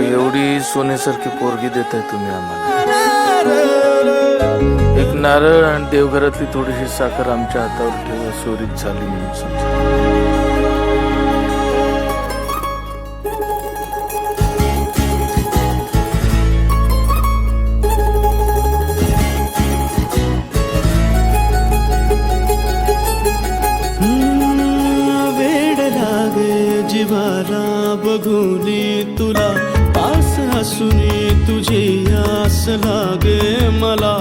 एवढी सोन्यासारखी पोरगी देताय तुम्ही आम्हाला. एक नारळ आणि देवघरातली थोडीशी साखर आमच्या हातावर ठेवा, चोरीत झाली म्हणून समजा. जीवाला बघूनी तुला पास हसूनी तुझी आस लागे मला.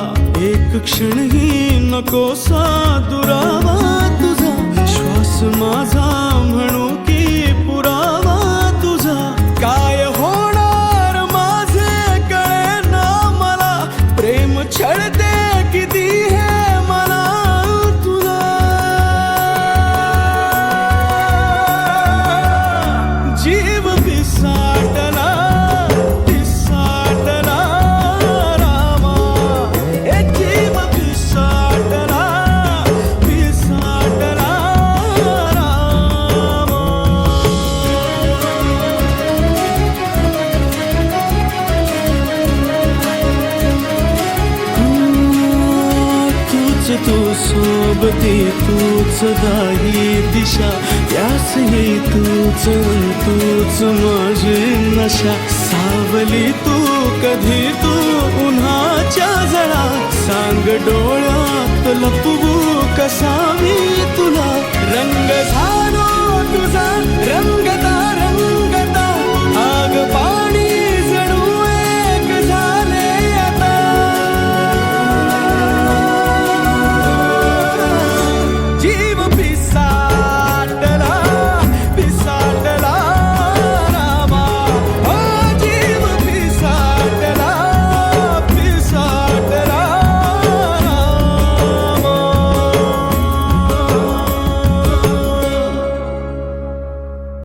एक क्षणही नकोसा दुरावा तुझा, श्वास माझा म्हणू की पुरावा तुझा. काय होणार माझे कळेना मला, प्रेम छळते किती हे मला तुला. जीव पिसाटला पिसाटला रामा, एक जीव पिसाटला पिसाटला रामा. तूच तू सोबती, तूच दाही दिशा, त्यास ही तूच तूच माझी नशा. सावली तू कधी तू उन्हाच्या जळा, सांग डोळ्यात लपवू कसा मी तुला. रंग झालो तुझा रंग